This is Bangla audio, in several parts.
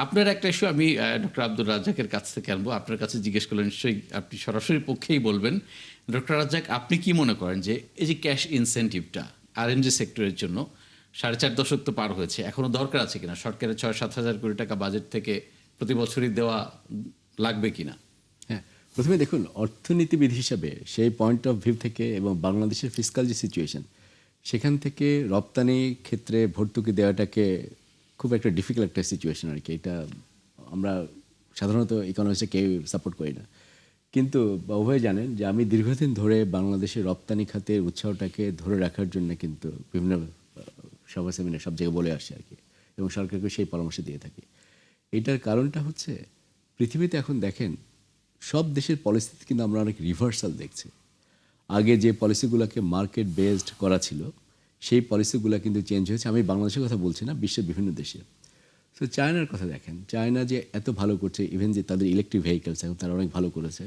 আপনার একটা ইস্যু আমি ডক্টর আব্দুর রাজ্জাকের কাছ থেকে আনবো। আপনার কাছে জিজ্ঞেস করলে নিশ্চয়ই আপনি সরাসরি পক্ষেই বলবেন। ডক্টর রাজ্জাক, আপনি কি মনে করেন যে এই যে ক্যাশ ইনসেনটিভটা আরএনজি সেক্টরের জন্য 4.5 দশক তো পার হয়েছে, এখনো দরকার আছে কিনা? সরকারের 6-7 হাজার কোটি টাকা বাজেট থেকে প্রতি বছরই দেওয়া লাগবে কিনা? হ্যাঁ, প্রথমে দেখুন অর্থনীতিবিদ হিসাবে সেই পয়েন্ট অফ ভিউ থেকে এবং বাংলাদেশের ফিসকাল যে সিচুয়েশন সেখান থেকে রপ্তানি ক্ষেত্রে ভর্তুকি দেওয়াটাকে খুব একটা ডিফিকাল্ট একটা সিচুয়েশন আর কি। এটা আমরা সাধারণত ইকোনমিক্সে কেউ সাপোর্ট করি না, কিন্তু উভয় জানেন যে আমি দীর্ঘদিন ধরে বাংলাদেশের রপ্তানি খাতের উৎসাহটাকে ধরে রাখার জন্য কিন্তু বিভিন্ন সভা সেমিনার সব জায়গায় বলে আসছি আর কি, এবং সরকারকে সেই পরামর্শ দিয়ে থাকি। এটার কারণটা হচ্ছে পৃথিবীতে এখন দেখেন সব দেশের পলিসিতে কিন্তু আমরা অনেক রিভার্সাল দেখছি। আগে যে পলিসিগুলোকে মার্কেট বেসড করা ছিল সেই পলিসিগুলো কিন্তু চেঞ্জ হয়েছে। আমি বাংলাদেশের কথা বলছি না, বিশ্বের বিভিন্ন দেশে। তো চায়নার কথা দেখেন, চায়না যে এত ভালো করছে, ইভেন যে তাদের ইলেকট্রিক ভেহিকেলস এখন তারা অনেক ভালো করেছে,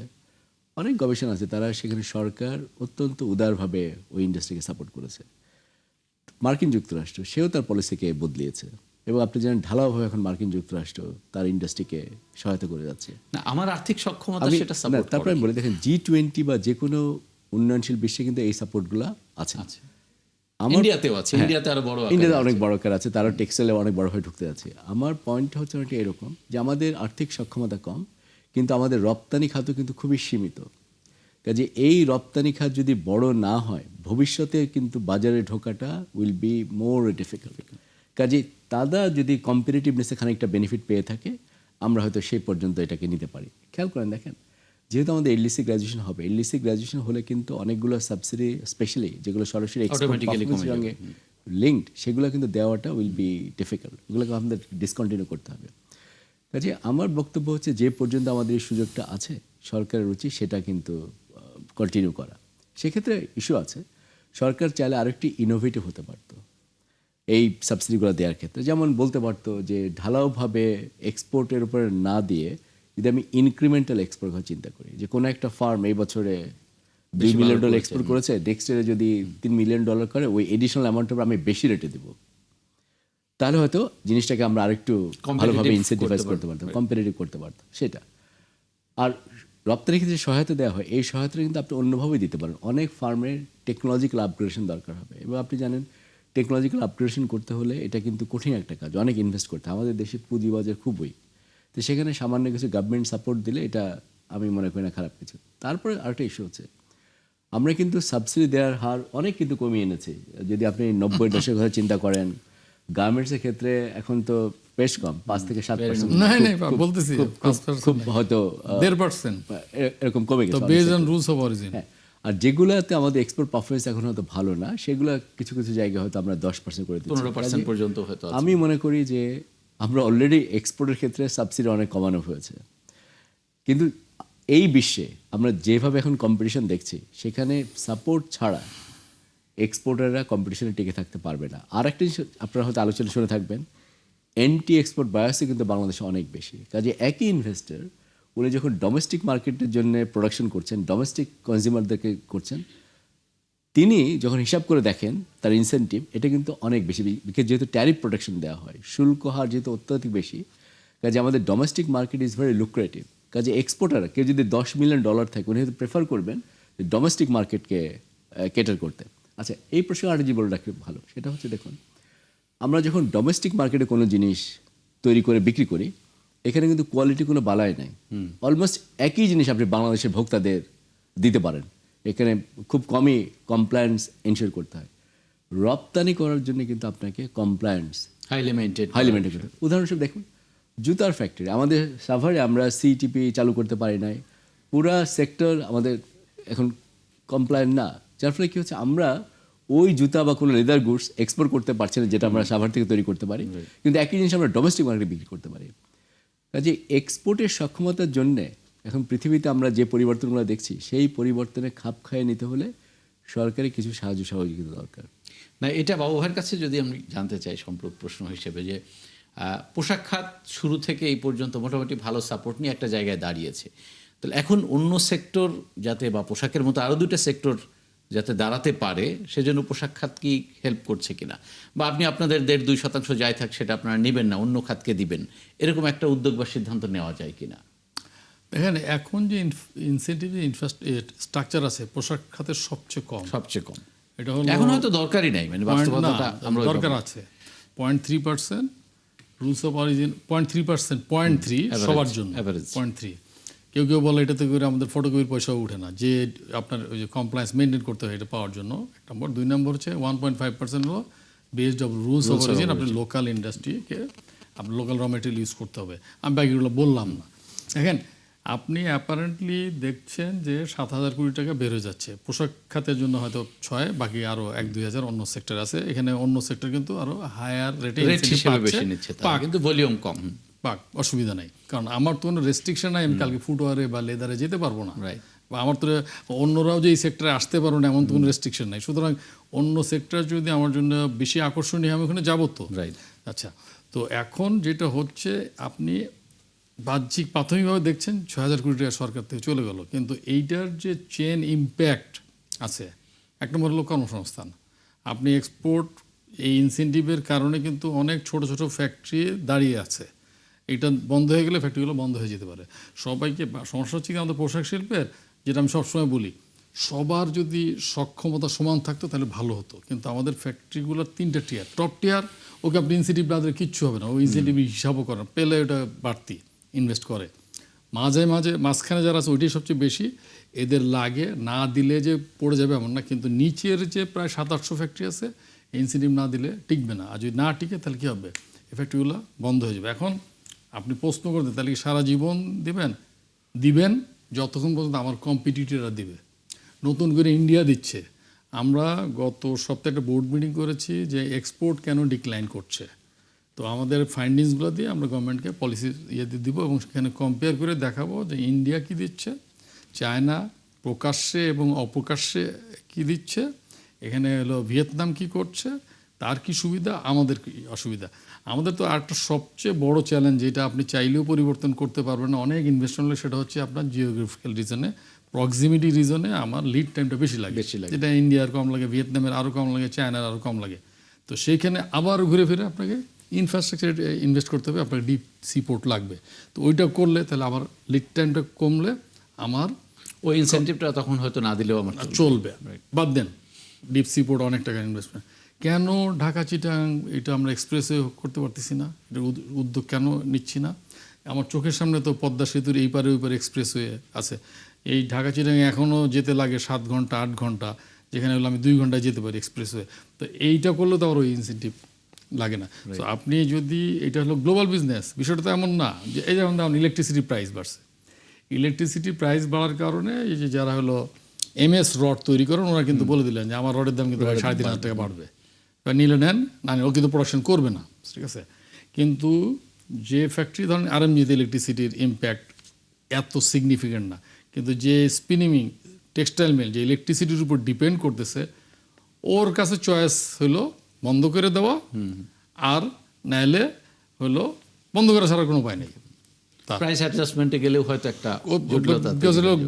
অনেক গবেষণা আছে, তারা সেখানে সরকার অত্যন্ত উদারভাবে ওই ইন্ডাস্ট্রিকে সাপোর্ট করেছে। মার্কিন যুক্তরাষ্ট্র সেও তার পলিসিকে বদলিয়েছে, এবং আপনি জানেন ঢালাওভাবে এখন মার্কিন যুক্তরাষ্ট্র তার ইন্ডাস্ট্রিকে সহায়তা করে যাচ্ছে। না, আমার আর্থিক সক্ষমতা সেটা না, সাপোর্ট তারপরে আমি বলে দেখেন G20 বা যে কোনো উন্নয়নশীল বিশ্বে কিন্তু এই সাপোর্টগুলো আছে। আছে, ইন্ডিয়াতেও আছে। ইন্ডিয়াতে আরো বড় আকারে ইন্ডিয়াতে অনেক আছে। বড় আকার আছে, তারা টেক্সটাইলে অনেক বড় হয়ে ঢুকতে আছে। আমার পয়েন্ট হচ্ছে অনেকটা এরকম যে আমাদের আর্থিক সক্ষমতা কম, কিন্তু আমাদের রপ্তানি খাতও কিন্তু খুবই সীমিত। কাজে এই রপ্তানি খাত যদি বড় না হয়, ভবিষ্যতে কিন্তু বাজারে ঢোকাটা উইল বি মোর ডিফিকাল্ট। কাজে তারা যদি কম্পিটিটিভনেসে খানিকটা বেনিফিট পেয়ে থাকে, আমরা হয়তো সেই পর্যন্ত এটাকে নিতে পারি। খেয়াল করেন দেখেন, যেহেতু আমাদের এলডিসি গ্র্যাজুয়েশন হবে, এলডিসি গ্র্যাজুয়েশন হলে কিন্তু অনেকগুলো সাবসিডি, স্পেশালি যেগুলো সরাসরি এক্সপোর্ট পারফরমেন্সের সঙ্গে লিঙ্কড, সেগুলো কিন্তু দেওয়াটা উইল বি ডিফিকাল্ট। এগুলোকে আমাদের ডিসকন্টিনিউ করতে হবে। কাজে আমার বক্তব্য হচ্ছে যে পর্যন্ত আমাদের এই সুযোগটা আছে, সরকারের উচিত সেটা কিন্তু কন্টিনিউ করা। সেক্ষেত্রে ইস্যু আছে, সরকার চাইলে আরেকটি ইনোভেটিভ হতে পারতো এই সাবসিডিগুলো দেওয়ার ক্ষেত্রে। যেমন বলতে পারতো যে ঢালাওভাবে এক্সপোর্টের উপরে না দিয়ে যদি আমি ইনক্রিমেন্টাল এক্সপোর্ট কথা চিন্তা করি, যে কোনো একটা ফার্ম এই বছরে $2 মিলিয়ন এক্সপোর্ট করেছে, নেক্সট ইয়ারে যদি $3 মিলিয়ন করে, ওই এডিশনাল অ্যামাউন্টের উপর আমি বেশি রেটে দেবো, তাহলে হয়তো জিনিসটাকে আমরা আরেকটু ভালোভাবে ইনসেন্টিভাইজ করতে পারতাম, কম্পিটিটিভ করতে পারতাম সেটা। আর রপ্তানি ক্ষেত্রে যে সহায়তা দেওয়া হয়, এই সহায়তা কিন্তু আপনি অন্যভাবেই দিতে পারেন। অনেক ফার্মের টেকনোলজিক্যাল আপগ্রেডেশন দরকার হবে, এবং আপনি জানেন টেকনোলজিক্যাল আপগ্রেডেশন করতে হলে এটা কিন্তু কঠিন একটা কাজ, অনেক ইনভেস্ট করতে হয়। আমাদের দেশে পুঁজিবাজার খুবই, তো সেখানে সামান্য কিছু গভর্নমেন্ট সাপোর্ট দিলে এটা আমি মনে করি না খারাপ কিছু। তারপরে আরেকটা ইস্যু হচ্ছে, আমরা কিন্তু সাবসিডি দেওয়ার হার অনেক কিন্তু কমিয়ে এনেছি। যদি আপনি 90 দশকের কথা চিন্তা করেন, গার্মেন্টসের ক্ষেত্রে এখন তো বেশ কম, 5-7%। বলতেছি খুব হয়তো 1.5% এরকম কমে গেছে base on rules of origin. হ্যাঁ, আর যেগুলোতে আমাদের এক্সপোর্ট পারফরমেন্স এখন হয়তো ভালো না, সেগুলো কিছু কিছু জায়গায় হয়তো আমরা 10% করে দিচ্ছি, 15% পর্যন্ত হয়তো আছে। আমি মনে করি যে আমরা অলরেডি এক্সপোর্টের ক্ষেত্রে সাবসিডি অনেক কমানো হয়েছে, কিন্তু এই বিশ্বে আমরা যেভাবে এখন কম্পিটিশন দেখছি, সেখানে সাপোর্ট ছাড়া এক্সপোর্টাররা কম্পিটিশনে টিকে থাকতে পারবে না। আর একটা জিনিস আপনারা হয়তো আলোচনা শুনে থাকবেন, এন্টি এক্সপোর্ট বায়াসই কিন্তু বাংলাদেশে অনেক বেশি। কাজে একই ইনভেস্টর উনি যখন ডোমেস্টিক মার্কেটের জন্য প্রোডাকশন করছেন, ডোমেস্টিক কনজিউমারদেরকে করছেন, তিনি যখন হিসাব করে দেখেন তার ইনসেন্টিভ, এটা কিন্তু অনেক বেশি, যেহেতু ট্যারিফ প্রোটেকশন দেওয়া হয়, শুল্ক হার যেহেতু অত্যাধিক বেশি, কাজে আমাদের domestic market is very lucrative. কাজে এক্সপোর্টার কেউ যদি $10 মিলিয়ন থাকে, উনি হয়তো প্রেফার করবেন ডোমেস্টিক মার্কেটকে কেটার করতে। আচ্ছা, এই প্রসঙ্গে আরেকটি বলে রাখলে ভালো, সেটা হচ্ছে দেখুন, আমরা যখন ডোমেস্টিক মার্কেটে কোনো জিনিস তৈরি করে বিক্রি করি, এখানে কিন্তু কোয়ালিটি কোনো বালাই নাই। অলমোস্ট একই জিনিস আপনি বাংলাদেশের ভোক্তাদের দিতে পারেন, এখানে খুব কমই কমপ্লায়েন্স এনশিওর করতে হয়। রপ্তানি করার জন্য কিন্তু আপনাকে কমপ্লায়েন্স হাইলি মেইনটেইন করতে হয়। উদাহরণস্বরূপ দেখুন, জুতার ফ্যাক্টরি আমাদের সাভারে আমরা সিটিপি চালু করতে পারি নাই, পুরা সেক্টর আমাদের এখন কমপ্লায়েন্ট না, যার ফলে কী হচ্ছে, আমরা ওই জুতা বা কোনো লেদার গুডস এক্সপোর্ট করতে পারছি না, যেটা আমরা সাভার থেকে তৈরি করতে পারি, কিন্তু একই জিনিস আমরা ডোমেস্টিক মার্কেটে বিক্রি করতে পারি। কাজে এক্সপোর্টের সক্ষমতার জন্যে এখন পৃথিবীতে আমরা যে পরিবর্তনগুলো দেখছি, সেই পরিবর্তনে খাপ খাইয়ে নিতে হলে সরকারি কিছু সাহায্য সহযোগিতা দরকার। না, এটা বাবু ভাইয়ের কাছে যদি আমি জানতে চাই সম্পর্ক প্রশ্ন হিসেবে, যে পোশাক খাত শুরু থেকে এই পর্যন্ত মোটামুটি ভালো সাপোর্ট নিয়ে একটা জায়গায় দাঁড়িয়েছে, তাহলে এখন অন্য সেক্টর যাতে, বা পোশাকের মতো আরও দুটো সেক্টর যাতে দাঁড়াতে পারে সেজন্য পোশাক খাত কি হেল্প করছে কিনা, বা আপনি আপনাদের 1.5-2% যাই থাক সেটা আপনারা নেবেন না, অন্য খাতকে দিবেন, এরকম একটা উদ্যোগ বা সিদ্ধান্ত নেওয়া যায় কিনা? দেখেন এখন যে ইনসেন্টিভ স্ট্রাকচার আছে পোশাক খাতের সবচেয়ে কম। এটা হলো এখন হয়তো দরকারই নাই, মানে point বাস্তবতাটা না, আমরা দরকার আছে 0.3%, রুলস অফ অরিজিন 0.3%, 0.3 সবার জন্য, average. 0.3। কেউ কেউ বলে এটাতে করে আমাদের ফটোকপির পয়সাও উঠে না, যে আপনার ওই যে কমপ্লায়েন্স মেনটেন করতে হয় এটা পাওয়ার জন্য, এক নম্বর। 2 নম্বর হচ্ছে 1.5% হলো based of rules of origin, আপনি লোকাল ইন্ডাস্ট্রিকে আপনি লোকাল র মেটেরিয়াল ইউজ করতে হবে। আমি বাকিগুলো বললাম না। দেখেন আপনি অ্যাপারেন্টলি দেখছেন যে 7,000 কোটি টাকা বের হয়ে যাচ্ছে পোশাক খাতের জন্য, হয়তো 6, বাকি আরো 1-2 হাজার অন্য সেক্টর আছে। এখানে অন্য সেক্টর কিন্তু আরো হায়ার রেটে বেশি নিচ্ছে, কিন্তু ভলিউম কম। পাক, অসুবিধা নাই, কারণ আমার তো কোনো রেস্ট্রিকশন নাই, আমি কালকে ফুটওয়ারে বা লেদারে যেতে পারবো না, বা আমার তো অন্যরাও যে এই সেক্টরে আসতে পারবো না এমন তো কোনো রেস্ট্রিকশন নাই। সুতরাং অন্য সেক্টর যদি আমার জন্য বেশি আকর্ষণীয় আমি ওখানে যাবো তো। আচ্ছা, তো এখন যেটা হচ্ছে আপনি বাহ্যিক প্রাথমিকভাবে দেখছেন 6,000 কোটি টাকা সরকার থেকে চলে গেল, কিন্তু এইটার যে চেন ইম্প্যাক্ট আছে, এক নম্বর হলো কর্মসংস্থান। আপনি এক্সপোর্ট এই ইনসেন্টিভের কারণে কিন্তু অনেক ছোট ছোট ফ্যাক্টরি দাঁড়িয়ে আছে। এটা বন্ধ হয়ে গেলে ফ্যাক্টরিগুলো বন্ধ হয়ে যেতে পারে। সবাইকে সমস্যা হচ্ছে কি আমাদের পোশাক শিল্পের, যেটা আমি সবসময় বলি, সবার যদি সক্ষমতা সমান থাকতো তাহলে ভালো হতো, কিন্তু আমাদের ফ্যাক্টরিগুলোর 3টা টিয়ার। টপ টিয়ার, ওকে আপনি ইনসেন্টিভ না দিলে কিচ্ছু হবে না, ওই ইনসেন্টিভ হিসাবও করেন, পেলে ওটা বাড়তি ইনভেস্ট করে। মাঝখানে যারা আছে ওইটাই সবচেয়ে বেশি এদের লাগে, না দিলে যে পড়ে যাবে এমন না, কিন্তু নিচের যে প্রায় 700-800 ফ্যাক্টরি আছে ইনসেন্টিভ না দিলে টিকবে না। আর যদি না টিকে তাহলে কী হবে, এই ফ্যাক্টরিগুলো বন্ধ হয়ে যাবে। এখন আপনি প্রশ্ন করতেন তাহলে কি সারা জীবন দিবেন যতক্ষণ পর্যন্ত আমার কম্পিটিটররা দিবে। নতুন করে ইন্ডিয়া দিচ্ছে। আমরা গত সপ্তাহে একটা বোর্ড মিটিং করেছি যে এক্সপোর্ট কেন ডিক্লাইন করছে, তো আমাদের ফাইন্ডিংসগুলো দিয়ে আমরা গভর্নমেন্টকে পলিসি দিব এবং সেখানে কম্পেয়ার করে দেখাবো যে ইন্ডিয়া কি দিচ্ছে, চায়না প্রকাশ্যে এবং অপ্রকাশ্যে কি দিচ্ছে, এখানে হলো ভিয়েতনাম কি করছে, তার কি সুবিধা, আমাদের কি অসুবিধা। আমাদের তো আরেকটা সবচেয়ে বড় চ্যালেঞ্জ, যেটা আপনি চাইলেও পরিবর্তন করতে পারবেন না অনেক ইনভেস্টমেন্ট, সেটা হচ্ছে আপনার জিওগ্রাফিক্যাল রিজনে, প্রক্সিমিটি রিজনে আমার লিড টাইমটা বেশি লাগে, যেটা ইন্ডিয়ার কম লাগে, ভিয়েতনামের আরও কম লাগে, চায়নার আরও কম লাগে। তো সেইখানে আবার ঘুরে ফিরে আপনাকে ইনফ্রাস্ট্রাকচার ইনভেস্ট করতে হবে, আপনাকে ডিপ সি পোর্ট লাগবে। তো ওইটা করলে তাহলে আমার লিড টাইমটা কমলে আমার ওই ইনসেন্টিভটা তখন হয়তো না দিলেও আমার চলবে। বাদ দেন ডিপ সি পোর্ট অনেক টাকা ইনভেস্টমেন্ট, কেন ঢাকা চিটাং এটা আমরা এক্সপ্রেসে করতে পারতেছি না, এটা উদ্যোগ কেন নিচ্ছি না? আমার চোখের সামনে তো পদ্মা সেতুর এই পারে ওই পারে এক্সপ্রেসওয়ে আছে, এই ঢাকা চিটাং এখনও যেতে লাগে 7 ঘন্টা 8 ঘন্টা, যেখানে হলো আমি 2 ঘন্টায় যেতে পারি এক্সপ্রেসওয়ে। তো এইটা করলে তো আবার ওই ইনসেন্টিভ লাগে না। তো আপনি যদি, এটা হলো গ্লোবাল বিজনেস, বিষয়টা তো এমন না যে এই যেমন ইলেকট্রিসিটি প্রাইস বাড়ছে, ইলেকট্রিসিটি প্রাইস বাড়ার কারণে এই যে যারা হলো MS রড তৈরি করেন ওরা কিন্তু বলে দিলেন যে আমার রডের দাম কিন্তু 3,500 টাকা বাড়বে, বা নিলে নেন না, ও কিন্তু প্রোডাকশন করবে না, ঠিক আছে। কিন্তু যে ফ্যাক্টরি ধরেন RMGতে ইলেকট্রিসিটির ইম্প্যাক্ট এত সিগনিফিকেন্ট না, কিন্তু যে স্পিনিং টেক্সটাইল মিল যে ইলেকট্রিসিটির উপর ডিপেন্ড করতেছে, ওর কাছে চয়েস হলো বন্ধ করে দেওয়া, আর নাইলে হলো বন্ধ করা ছাড়া কোনো উপায় নেই। প্রাইস অ্যাডজাস্টমেন্টে গেলেও হয়তো একটা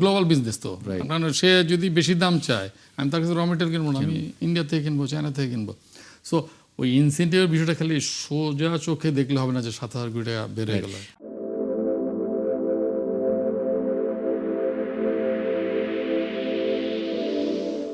গ্লোবাল বিজনেস তো, কারণ সে যদি বেশি দাম চায় আমি তার কাছে র মেটেরিয়াল কিনবো না, আমি ইন্ডিয়া থেকে কিনবো, চায়না থেকে কিনবো। সো ওই ইনসেন্টিভের বিষয়টা খালি সোজা চোখে দেখলে হবে না যে 7,000 কোটি টাকা বেড়ে গেল।